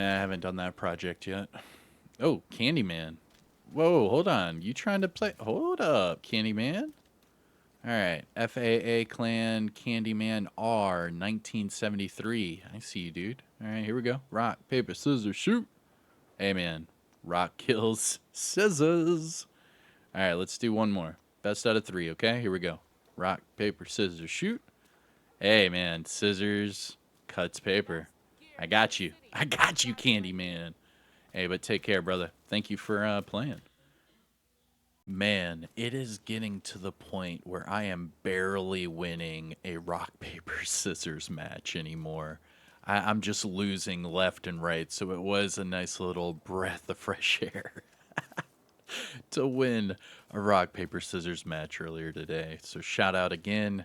I haven't done that project yet. Oh, Candyman. Whoa, hold on. You trying to play? Hold up, Candyman. All right. FAA Clan Candyman R 1973. I see you, dude. All right, here we go. Rock, paper, scissors, shoot. Hey, man. Rock kills scissors. All right, let's do one more. Best out of three, okay? Here we go. Rock, paper, scissors, shoot. Hey, man. Scissors cuts paper. I got you. I got you, Candyman. Hey, but take care, brother. Thank you for playing. Man, it is getting to the point where I am barely winning a rock, paper, scissors match anymore. I'm just losing left and right, so it was a nice little breath of fresh air to win a rock, paper, scissors match earlier today. So shout out again,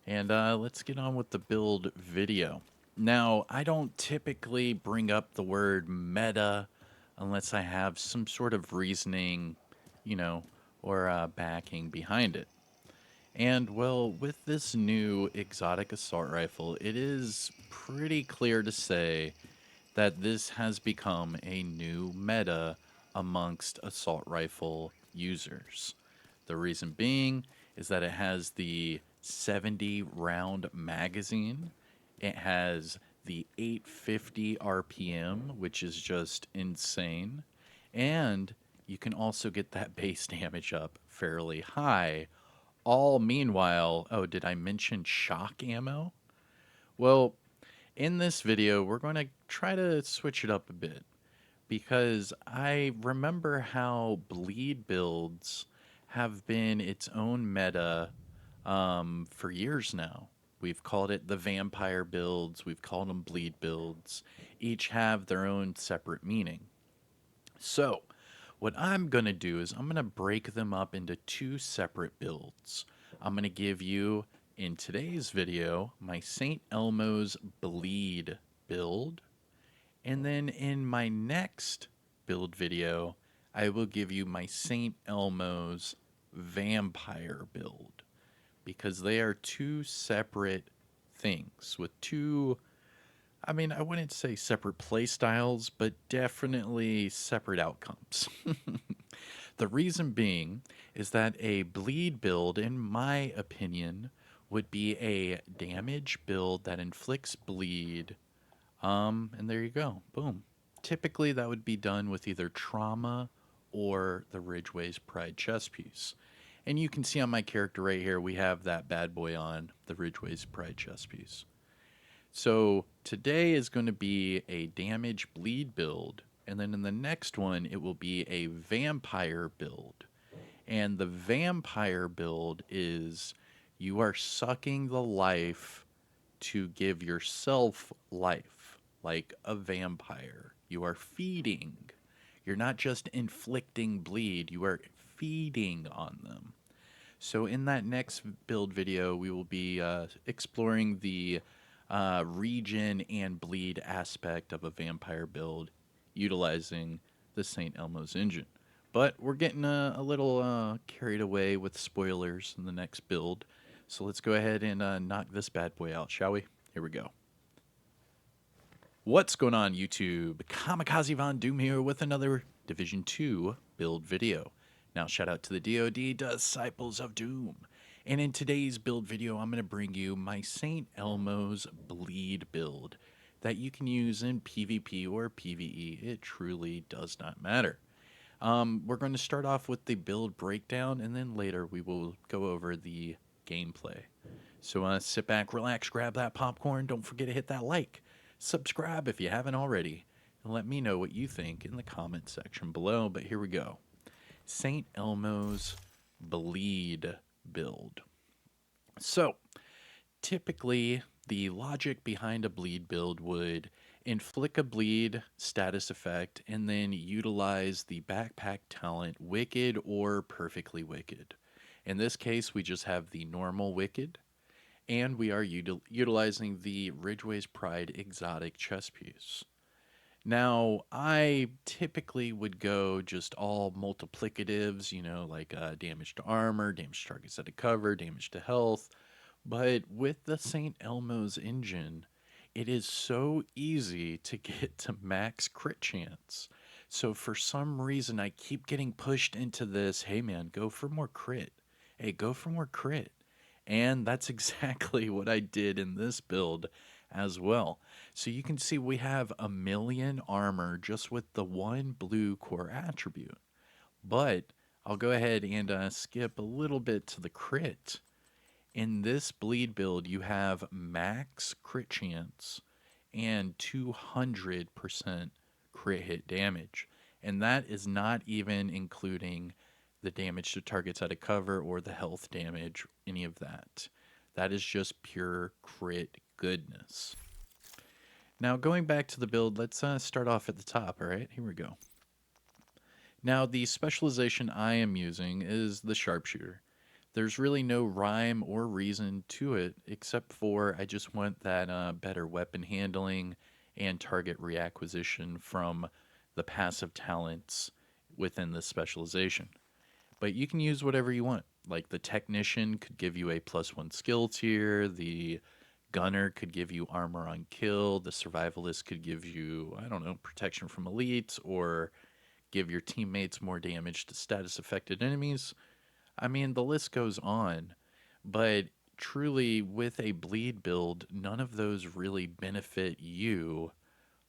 and let's get on with the build video. Now, I don't typically bring up the word meta unless I have some sort of reasoning, you know, or backing behind it. And well, with this new exotic assault rifle, it is pretty clear to say that this has become a new meta amongst assault rifle users. The reason being is that it has the 70 round magazine, it has the 850 RPM, which is just insane, and you can also get that base damage up fairly high. All meanwhile, oh, did I mention shock ammo? Well, in this video, we're going to try to switch it up a bit because I remember how bleed builds have been its own meta for years now. We've called it the vampire builds, we've called them bleed builds. Each have their own separate meaning. So, what I'm going to do is I'm going to break them up into two separate builds. I'm going to give you, in today's video, my St. Elmo's bleed build. And then in my next build video, I will give you my St. Elmo's vampire build. Because they are two separate things with two, I mean, I wouldn't say separate play styles, but definitely separate outcomes. The reason being is that a bleed build, in my opinion, would be a damage build that inflicts bleed. And there you go. Boom. Typically, that would be done with either trauma or the Ridgeway's Pride chest piece. And you can see on my character right here, we have that bad boy on the Ridgeway's Pride chest piece. So today is going to be a damage bleed build, and then in the next one, it will be a vampire build. And the vampire build is you are sucking the life to give yourself life, like a vampire. You are feeding. You're not just inflicting bleed, you are feeding on them. So in that next build video, we will be exploring the regen and bleed aspect of a vampire build utilizing the St. Elmo's engine. But we're getting a little carried away with spoilers in the next build. So let's go ahead and knock this bad boy out, shall we? Here we go. What's going on, YouTube? Kamikazevondoom here with another Division 2 build video. Now, shout out to the DoD Disciples of Doom. And in today's build video, I'm going to bring you my St. Elmo's bleed build that you can use in PvP or PvE. It truly does not matter. We're going to start off with the build breakdown, and then later we will go over the gameplay. So sit back, relax, grab that popcorn. Don't forget to hit that like. Subscribe if you haven't already, and let me know what you think in the comment section below. But here we go. St. Elmo's bleed build. So, typically, the logic behind a bleed build would inflict a bleed status effect and then utilize the backpack talent Wicked or Perfectly Wicked. In this case, we just have the normal Wicked, and we are utilizing the Ridgeway's Pride exotic chest piece. Now, I typically would go just all multiplicatives, you know, like damage to armor, damage to targets out of cover, damage to health. But with the St. Elmo's engine, it is so easy to get to max crit chance. So for some reason, I keep getting pushed into this. Hey man, go for more crit. Hey, go for more crit. And that's exactly what I did in this build as well. So you can see we have a million armor just with the one blue core attribute. But I'll go ahead and skip a little bit to the crit. In this bleed build, you have max crit chance and 200% crit hit damage. And that is not even including the damage to targets out of cover or the health damage, any of that. That is just pure crit goodness. Now, going back to the build, let's start off at the top. All right, here we go. Now, the specialization I am using is the sharpshooter. There's really no rhyme or reason to it except for I just want that better weapon handling and target reacquisition from the passive talents within this specialization. But you can use whatever you want. Like the technician could give you a +1 skill tier, the gunner could give you armor on kill, the survivalist could give you, I don't know, protection from elites, or give your teammates more damage to status affected enemies. I mean, the list goes on, but truly, with a bleed build, none of those really benefit you,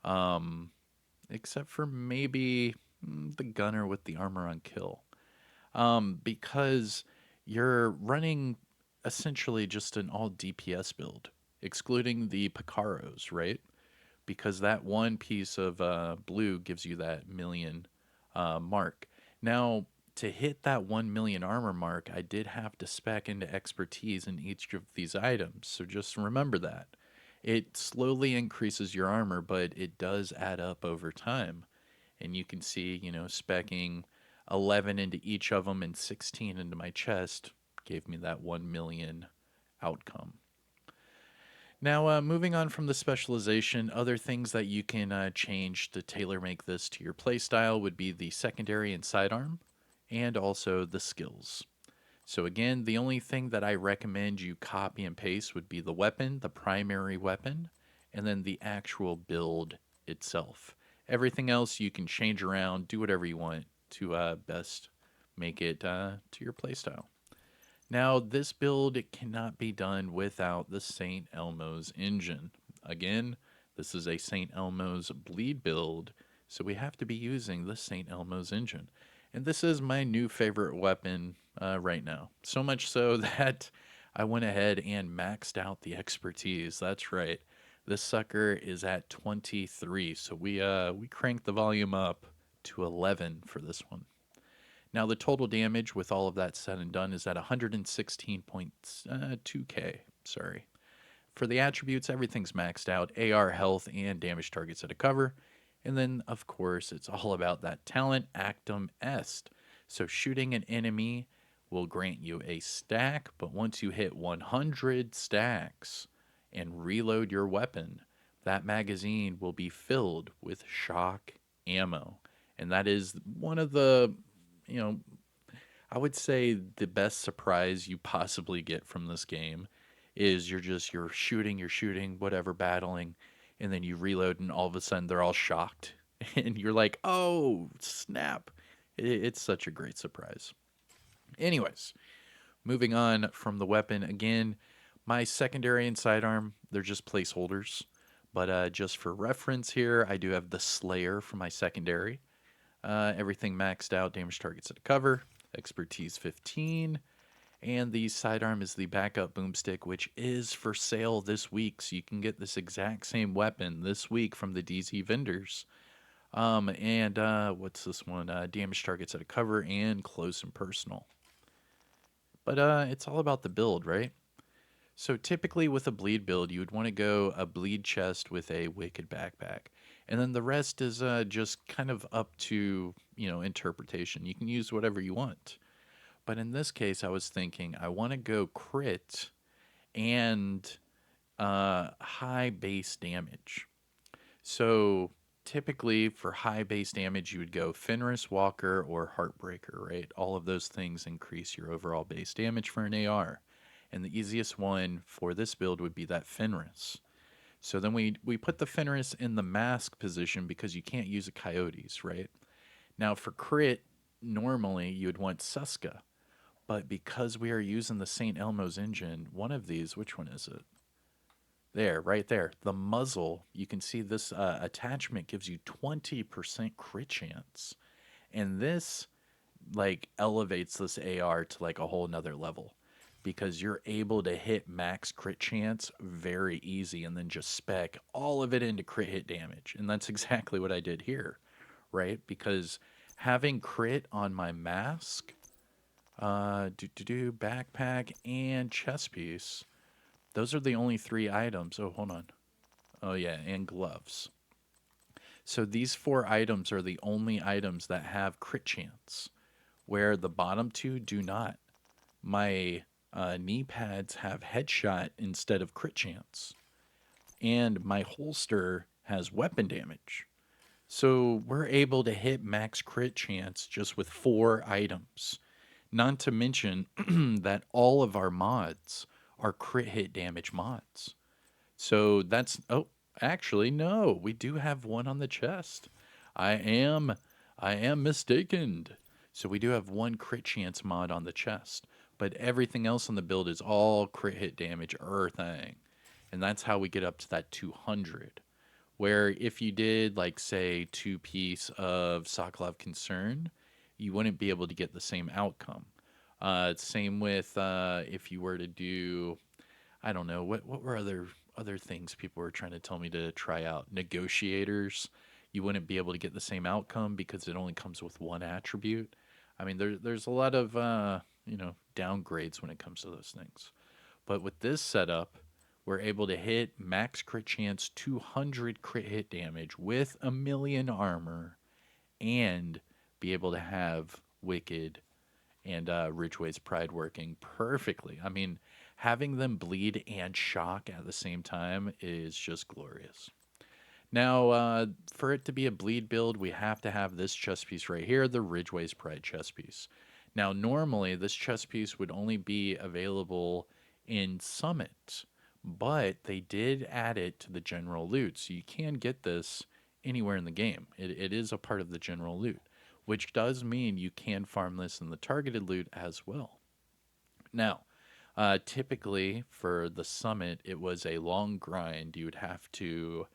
um, except for maybe the gunner with the armor on kill, because you're running essentially just an all DPS build, excluding the Picaros, right? Because that one piece of blue gives you that million mark. Now, to hit that 1 million armor mark, I did have to spec into expertise in each of these items. So just remember that. It slowly increases your armor, but it does add up over time. And you can see, specking 11 into each of them and 16 into my chest gave me that 1 million outcome. Now, moving on from the specialization, other things that you can change to tailor make this to your playstyle would be the secondary and sidearm, and also the skills. So again, the only thing that I recommend you copy and paste would be the weapon, the primary weapon, and then the actual build itself. Everything else you can change around, do whatever you want to best make it to your playstyle. Now, this build cannot be done without the St. Elmo's engine. Again, this is a St. Elmo's bleed build, so we have to be using the St. Elmo's engine. And this is my new favorite weapon right now. So much so that I went ahead and maxed out the expertise. That's right. This sucker is at 23, so we cranked the volume up to 11 for this one. Now, the total damage with all of that said and done is at 116.2k. Sorry. For the attributes, everything's maxed out: AR, health, and damage targets at a cover. And then, of course, it's all about that talent, Actum Est. So, shooting an enemy will grant you a stack, but once you hit 100 stacks and reload your weapon, that magazine will be filled with shock ammo. And that is one of the, you know, I would say the best surprise you possibly get from this game is you're shooting, whatever, battling, and then you reload, and all of a sudden they're all shocked, and you're like, oh snap! It's such a great surprise. Anyways, moving on from the weapon again, my secondary and sidearm, they're just placeholders, but just for reference here, I do have the Slayer for my secondary. Everything maxed out, damage targets at a cover, expertise 15, and the sidearm is the backup boomstick, which is for sale this week. So you can get this exact same weapon this week from the DZ vendors. And what's this one? Damage targets at a cover and close and personal. But it's all about the build, right? So typically with a bleed build, you would want to go a bleed chest with a wicked backpack. And then the rest is just kind of up to, interpretation. You can use whatever you want. But in this case, I was thinking I want to go crit and high base damage. So typically for high base damage, you would go Fenris, Walker, or Heartbreaker, right? All of those things increase your overall base damage for an AR. And the easiest one for this build would be that Fenris. So then we put the Fenris in the mask position because you can't use a Coyotes, right? Now for crit, normally you would want Suska, but because we are using the St. Elmo's engine, one of these, which one is it? There, right there. The muzzle, you can see this attachment gives you 20% crit chance. And this like elevates this AR to like a whole nother level because you're able to hit max crit chance very easy and then just spec all of it into crit hit damage. And that's exactly what I did here, right? Because having crit on my mask, backpack and chest piece, those are the only three items. Oh, hold on. Oh yeah, and gloves. So these four items are the only items that have crit chance, where the bottom two do not. My knee pads have headshot instead of crit chance, and my holster has weapon damage. So we're able to hit max crit chance just with four items. Not to mention that all of our mods are crit hit damage mods. So that's oh, actually no, we do have one on the chest. I am I am mistaken. So we do have one crit chance mod on the chest, but everything else on the build is all crit hit damage thing. And that's how we get up to that 200. Where if you did like say two piece of Sokolov Concern, you wouldn't be able to get the same outcome. Same with if you were to do I don't know what were other things people were trying to tell me to try out. Negotiators, you wouldn't be able to get the same outcome because it only comes with one attribute. I mean, there's a lot of downgrades when it comes to those things. But with this setup, we're able to hit max crit chance 200 crit hit damage with a million armor and be able to have Wicked and Ridgeway's Pride working perfectly. I mean, having them bleed and shock at the same time is just glorious. Now, for it to be a bleed build, we have to have this chest piece right here, the Ridgeway's Pride chest piece. Now, normally, this chest piece would only be available in Summit, but they did add it to the general loot, so you can get this anywhere in the game. It is a part of the general loot, which does mean you can farm this in the targeted loot as well. Now, typically for the summit, it was a long grind. You would have to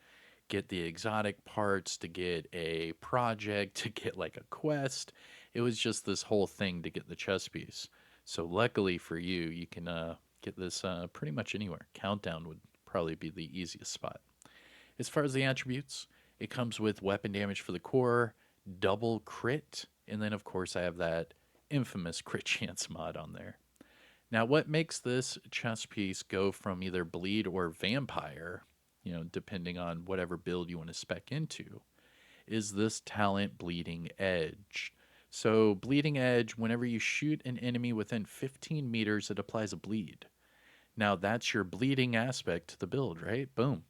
get the exotic parts, to get a project, to get like a quest. It was just this whole thing to get the chess piece. So luckily for you, you can get this pretty much anywhere. Countdown would probably be the easiest spot. As far as the attributes, it comes with weapon damage for the core, double crit, and then of course I have that infamous crit chance mod on there. Now, what makes this chess piece go from either bleed or vampire, depending on whatever build you want to spec into, is this talent bleeding edge. So, bleeding edge, whenever you shoot an enemy within 15 meters, it applies a bleed. Now, that's your bleeding aspect to the build, right? Boom.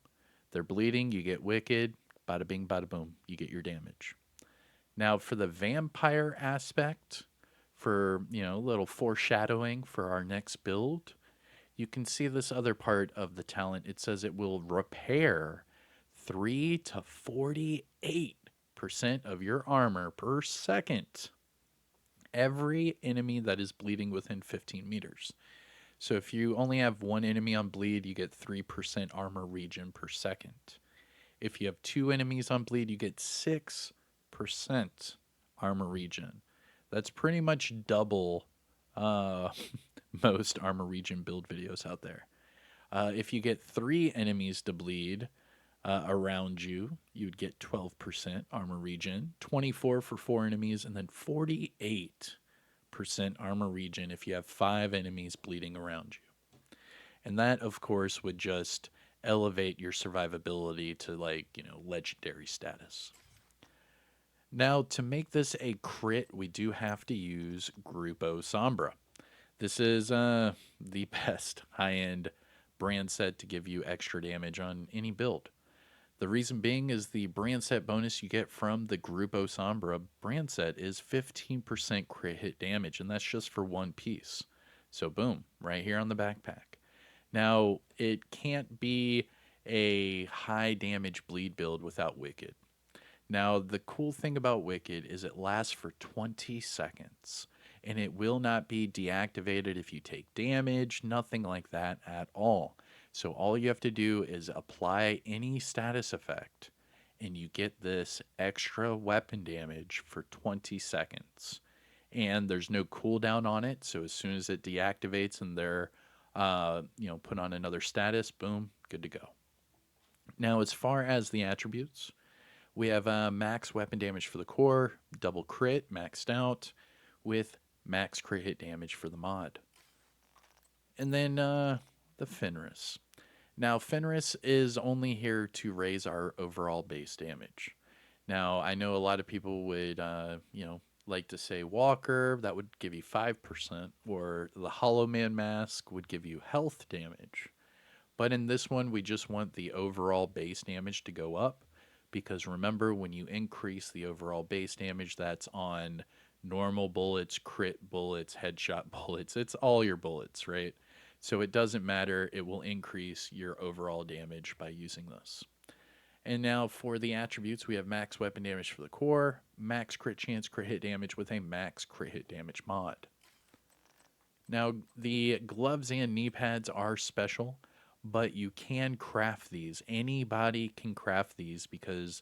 They're bleeding, you get wicked, bada bing, bada boom, you get your damage. Now, for the vampire aspect, for, a little foreshadowing for our next build, you can see this other part of the talent. It says it will repair 3 to 48% of your armor per second. Every enemy that is bleeding within 15 meters. So if you only have one enemy on bleed, you get 3% armor regen per second. If you have two enemies on bleed, you get 6% armor regen. That's pretty much double uh, most armor regen build videos out there. If you get three enemies to bleed around you, you'd get 12% armor regen, 24 for four enemies, and then 48% armor regen if you have five enemies bleeding around you. And that, of course, would just elevate your survivability to legendary status. Now, to make this a crit, we do have to use Grupo Sombra. This is the best high-end brand set to give you extra damage on any build. The reason being is the brand set bonus you get from the Grupo Sombra brand set is 15% crit hit damage, and that's just for one piece. So boom, right here on the backpack. Now, it can't be a high damage bleed build without Wicked. Now, the cool thing about Wicked is it lasts for 20 seconds, and it will not be deactivated if you take damage, nothing like that at all. So, all you have to do is apply any status effect, and you get this extra weapon damage for 20 seconds. And there's no cooldown on it, so as soon as it deactivates and they're put on another status, boom, good to go. Now, as far as the attributes, we have max weapon damage for the core, double crit maxed out, with max crit hit damage for the mod. And then the Fenris. Now, Fenris is only here to raise our overall base damage. Now, I know a lot of people would, like to say Walker, that would give you 5%, or the Hollow Man Mask would give you health damage. But in this one, we just want the overall base damage to go up, because remember, when you increase the overall base damage, that's on normal bullets, crit bullets, headshot bullets. It's all your bullets, right? So it doesn't matter. It will increase your overall damage by using this. And now for the attributes, we have max weapon damage for the core, max crit chance crit hit damage with a max crit hit damage mod. Now, the gloves and knee pads are special, but you can craft these. Anybody can craft these because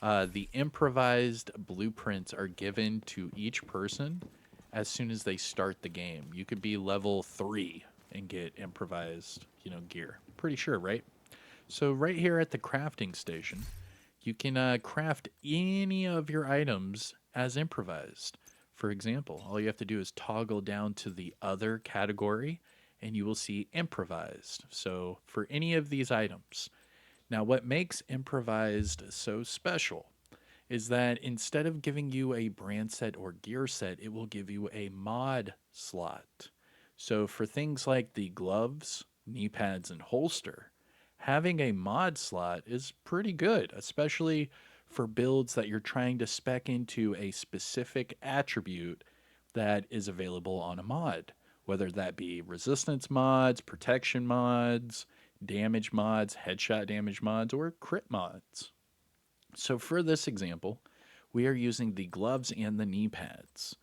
the improvised blueprints are given to each person as soon as they start the game. You could be level 3 and get improvised, gear. Pretty sure, right? So right here at the crafting station, you can craft any of your items as improvised. For example, all you have to do is toggle down to the other category and you will see improvised. So for any of these items. Now, what makes improvised so special is that instead of giving you a brand set or gear set, it will give you a mod slot. So for things like the gloves, knee pads, and holster, having a mod slot is pretty good, especially for builds that you're trying to spec into a specific attribute that is available on a mod, whether that be resistance mods, protection mods, damage mods, headshot damage mods, or crit mods. So for this example, we are using the gloves and the knee pads.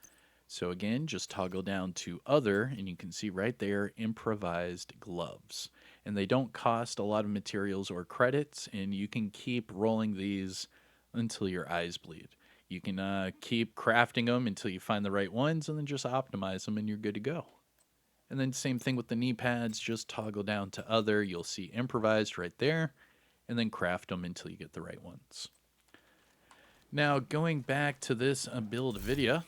So again, just toggle down to other, and you can see right there, improvised gloves. And they don't cost a lot of materials or credits, and you can keep rolling these until your eyes bleed. You can keep crafting them until you find the right ones, and then just optimize them, and you're good to go. And then same thing with the knee pads, just toggle down to other, you'll see improvised right there, and then craft them until you get the right ones. Now, going back to this build video,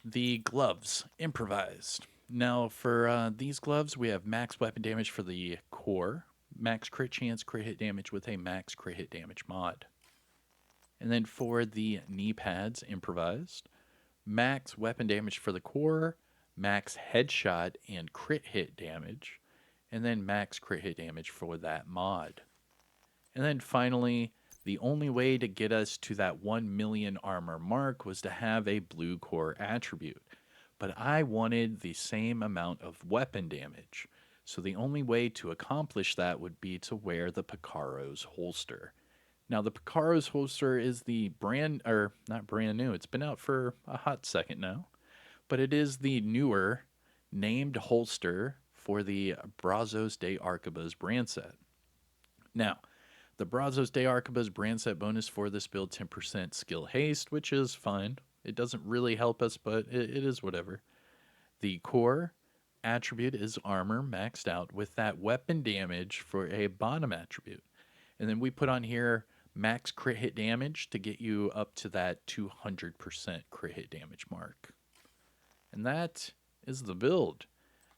the gloves, improvised. Now, for these gloves, we have max weapon damage for the core, max crit chance, crit hit damage with a max crit hit damage mod. And then for the knee pads, improvised, max weapon damage for the core, max headshot and crit hit damage, and then max crit hit damage for that mod. And then finally, the only way to get us to that 1 million armor mark was to have a blue core attribute. But I wanted the same amount of weapon damage. So the only way to accomplish that would be to wear the Picaro's holster. Now the Picaro's holster is the not brand new, it's been out for a hot second now. But it is the newer named holster for the Brazos de Arquebus brand set. Now, the Brazos de Arquebus brand set bonus for this build 10% skill haste, which is fine. It doesn't really help us, but it is whatever. The core attribute is armor maxed out with that weapon damage for a bottom attribute. And then we put on here max crit hit damage to get you up to that 200% crit hit damage mark. And that is the build.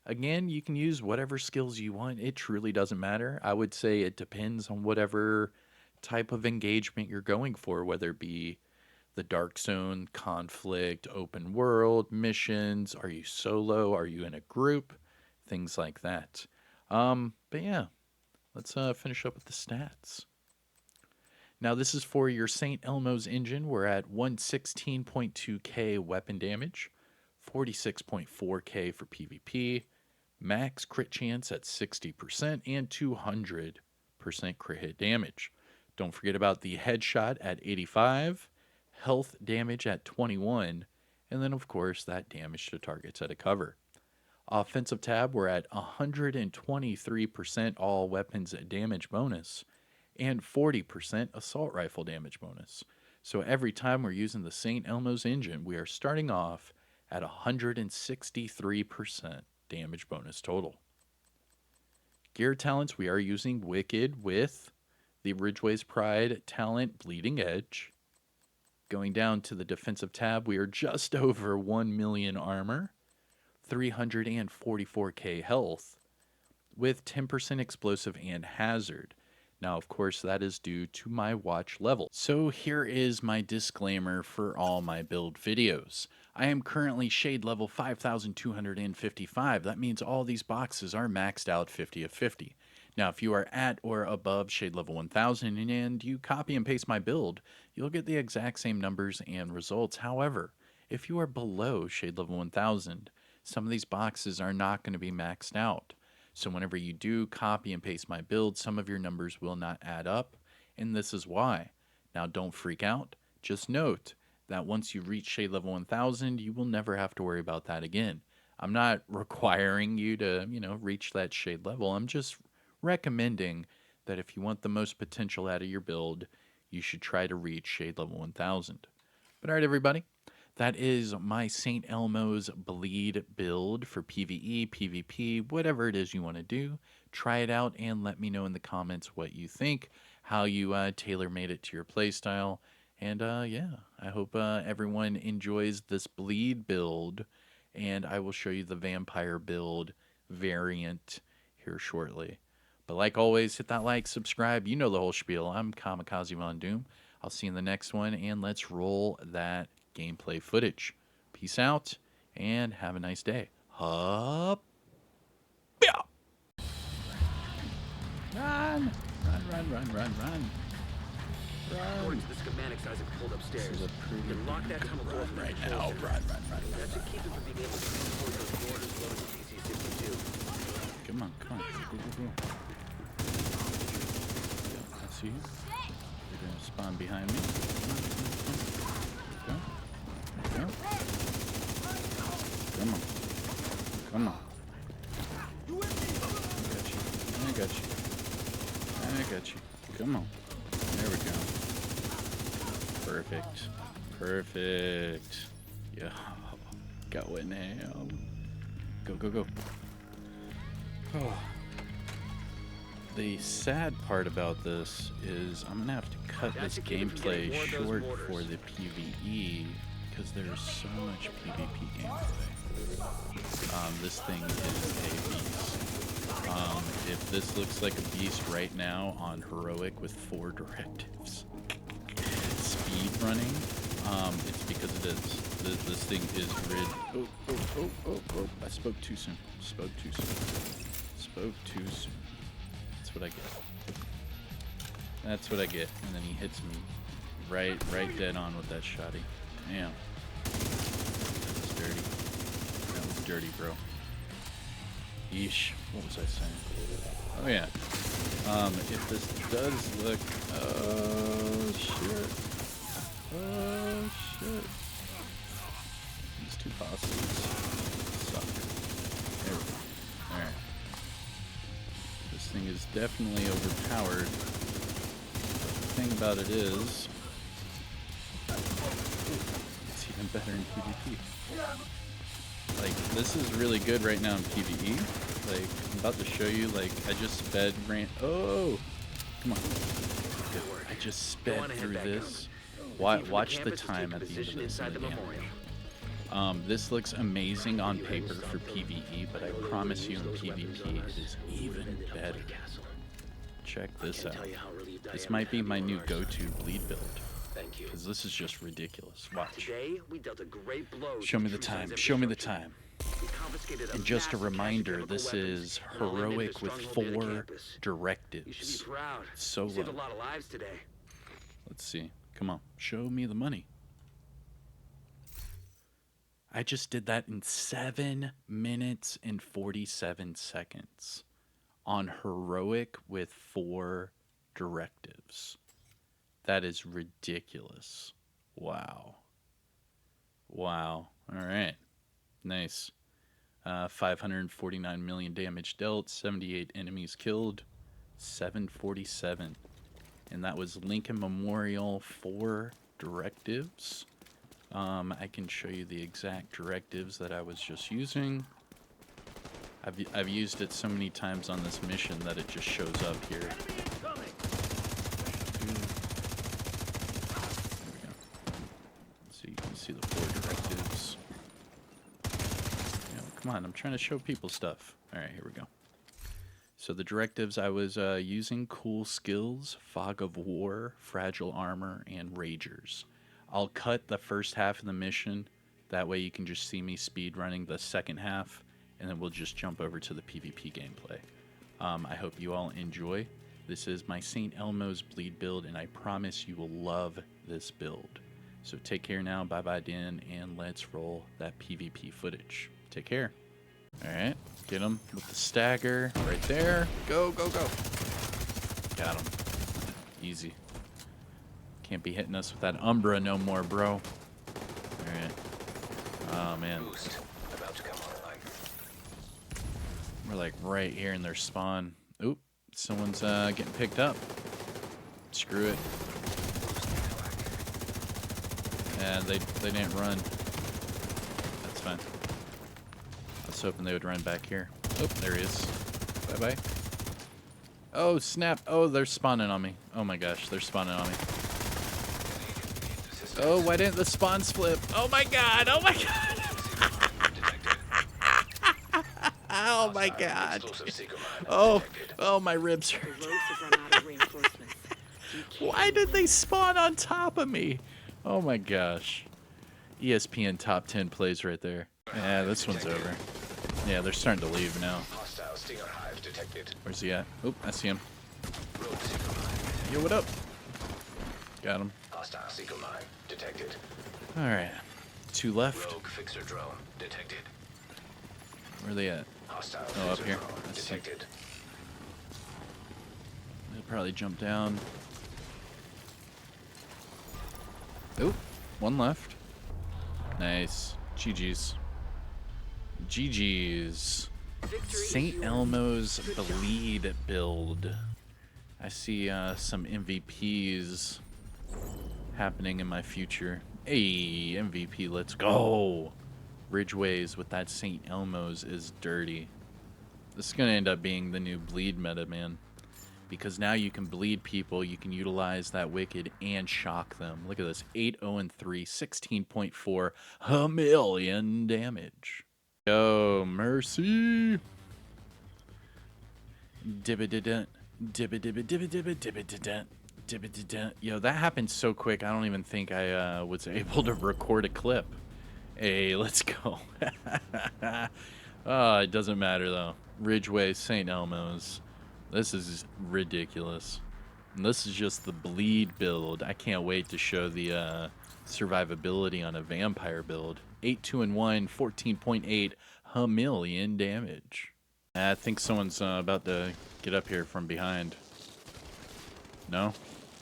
Again, you can use whatever skills you want. It truly doesn't matter. I would say it depends on whatever type of engagement you're going for, whether it be the dark zone, conflict, open world, missions. Are you solo? Are you in a group? Things like that. But yeah, let's finish up with the stats. Now this is for your St. Elmo's engine. We're at 116.2k weapon damage, 46.4k for PvP, max crit chance at 60%, and 200 crit hit damage. Don't forget about the headshot at 85, health damage at 21, and then, of course, that damage to targets at a cover. Offensive tab, we're at 123% all weapons damage bonus and 40% assault rifle damage bonus. So every time we're using the St. Elmo's engine, we are starting off at 163% damage bonus total. Gear talents, we are using Wicked with the Ridgeway's Pride talent, Bleeding Edge. Going down to the defensive tab, we are just over 1 million armor, 344k health, with 10% explosive and hazard. Now, of course, that is due to my watch level. So here is my disclaimer for all my build videos. I am currently shade level 5,255. That means all these boxes are maxed out 50 of 50. Now, if you are at or above shade level 1000 and you copy and paste my build, you'll get the exact same numbers and results. However, if you are below shade level 1000, some of these boxes are not going to be maxed out. So whenever you do copy and paste my build, some of your numbers will not add up, and this is why. Now, don't freak out. Just note that once you reach shade level 1000, you will never have to worry about that again. I'm not requiring you to, reach that shade level. I'm just recommending that if you want the most potential out of your build, you should try to reach shade level 1000. But all right, everybody. That is my St. Elmo's Bleed build for PvE, PvP, whatever it is you want to do. Try it out and let me know in the comments what you think, how you tailor-made it to your playstyle. And yeah, I hope everyone enjoys this Bleed build. And I will show you the Vampire build variant here shortly. But like always, hit that like, subscribe. You know the whole spiel. I'm Kamikazevondoom. I'll see you in the next one, and let's roll that gameplay footage. Peace out, and have a nice day. Hup. Yeah. Run! Run. According to the schematics Isaac pulled upstairs, This is a pretty you can lock that tunnel door from right the now. control Run. center. That should keep him from being able to transport those orders loaded to PC-62. Come on. Go. I see you. You're gonna spawn behind me. Come on. I got you. Come on. There we go. Perfect. Yeah. Going now. Go. Oh. The sad part about this is I'm gonna have to cut this gameplay short for the PvE because there's so much PvP gameplay. This thing is a beast. If this looks like a beast right now on heroic with 4 directives, speed running, it's because it is. This thing is Oh! I spoke too soon. That's what I get. And then he hits me right dead on with that shotty. Damn. That was dirty, bro. Yeesh. What was I saying? Oh yeah. If this does look... Oh shit. These 2 bosses suck. There we go. Alright. This thing is definitely overpowered. But the thing about it is... It's even better in PvP. Like, this is really good right now in PvE. Like, I'm about to show you, like, I just ran... Oh! Come on. Good. I just sped through this. Watch the time at the end of this and the damage. This looks amazing on paper for PvE, but I promise you in PvP it is even better. Check this out. This might be my new go-to bleed build. Because this is just ridiculous. Watch. Show me the time. And just a reminder, this is heroic with 4 directives. Solo. Let's see. Come on. Show me the money. I just did that in 7 minutes and 47 seconds on heroic with 4 directives. That is ridiculous. Wow. Wow. All right. Nice. 549 million damage dealt, 78 enemies killed, 747. And that was Lincoln Memorial 4 directives. I can show you the exact directives that I was just using. I've used it so many times on this mission that it just shows up here. There we go. So you can see the 4 directives. Come on, I'm trying to show people stuff. All right, here we go. So the directives I was using: cool skills, fog of war, fragile armor, and ragers. I'll cut the first half of the mission. That way you can just see me speed running the second half, and then we'll just jump over to the PvP gameplay. I hope you all enjoy. This is my St. Elmo's bleed build, and I promise you will love this build. So take care now. Bye-bye, Dan, and let's roll that PvP footage. Take care. All right, get him with the stagger right there. Go, go, go. Got him. Easy. Can't be hitting us with that Umbra no more, bro. All right. Oh, man. Boost about to come online. We're like right here in their spawn. Oop, someone's getting picked up. Screw it. Yeah, they didn't run. That's fine. I was hoping they would run back here. Oh, there he is. Bye-bye. Oh, snap. Oh, they're spawning on me. Oh my gosh, they're spawning on me. Oh, why didn't the spawns flip? Oh my god, oh my god. Oh my god. Oh, my ribs hurt. Why did they spawn on top of me? Oh my gosh. ESPN top 10 plays right there. Yeah, this one's over. Yeah, they're starting to leave now. Where's he at? Oop, I see him. Yo, what up? Got him. Alright. 2 left. Rogue fixer drone detected. Where are they at? Oh, up here. I see. They'll probably jump down. Oop, 1 left. Nice. GG's. GG's. St. Elmo's bleed build. I see some MVPs happening in my future. Hey, MVP, let's go. Ridgeways with that St. Elmo's is dirty. This is going to end up being the new bleed meta, man. Because now you can bleed people, you can utilize that wicked and shock them. Look at this, 8-0-3, 16.4 a million damage. Yo, mercy. Dibba-dident, dibba-dibba-dibba-dibba-dibba-dident, dibba-dident. Yo, that happened so quick, I don't even think I was able to record a clip. Hey, let's go. Oh, it doesn't matter, though. Ridgeway, St. Elmo's. This is ridiculous. And this is just the bleed build. I can't wait to show the survivability on a vampire build. 8-2-1, 14.8 a million damage. I think someone's about to get up here from behind. No?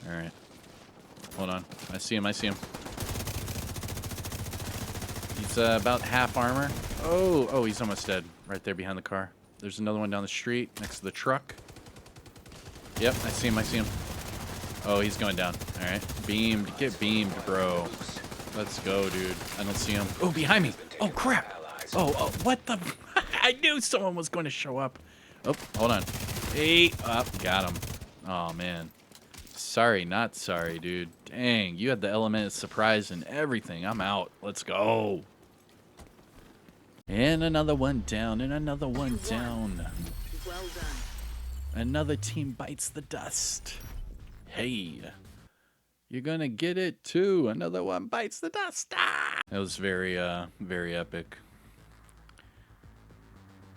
Alright. Hold on. I see him, I see him. He's about half armor. Oh, he's almost dead. Right there behind the car. There's another one down the street next to the truck. Yep, I see him, I see him. Oh, he's going down. Alright. Beamed. Get beamed, bro. Let's go, dude. I don't see him. Oh, behind me. Oh, crap. Oh, what the? I knew someone was going to show up. Oh, hold on. Hey, got him. Oh, man. Sorry, not sorry, dude. Dang, you had the element of surprise and everything. I'm out. Let's go. And another one down, and another one down. Well done. Another team bites the dust. Hey, you're gonna get it too. Another one bites the dust. Ah! That was very epic.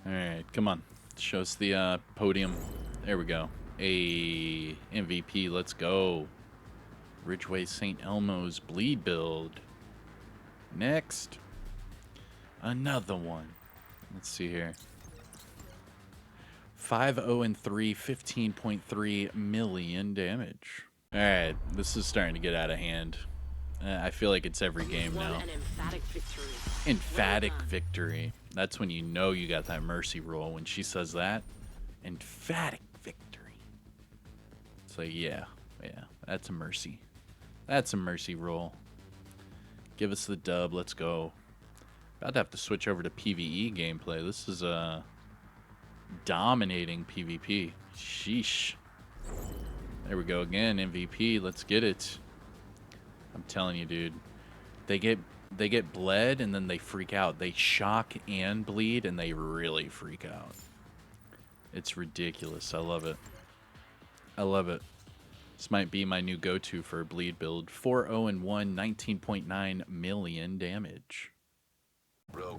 All right, come on. Show us the podium. There we go. A MVP. Let's go. Ridgeway St. Elmo's bleed build. Next. Another one. Let's see here. 5-0-3, 15.3 million damage. All right, this is starting to get out of hand. I feel like it's every game now. An emphatic victory. Emphatic victory. That's when you know you got that mercy roll. When she says that, emphatic victory. It's like, yeah, that's a mercy. That's a mercy roll. Give us the dub. Let's go. About to have to switch over to PvE gameplay. This is dominating PvP. Sheesh. There we go again. MVP. Let's get it. I'm telling you, dude. They get bled and then they freak out. They shock and bleed and they really freak out. It's ridiculous. I love it. I love it. This might be my new go-to for a bleed build. 4-0-1, 19.9 million damage.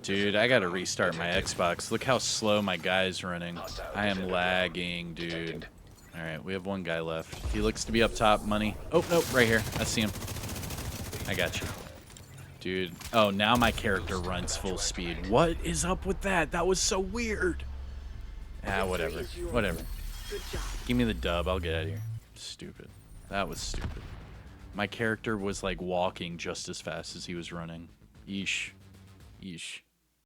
Dude, I gotta restart my Xbox. Look how slow my guy's running. I am lagging, dude. Alright, we have one guy left. He looks to be up top. Money. Oh, nope, right here. I see him. I got you. Dude. Oh, now my character runs full speed. What is up with that? That was so weird. Ah, whatever. Whatever. Give me the dub. I'll get out of here. Stupid. That was stupid. My character was like walking just as fast as he was running. Yeesh. Yeesh.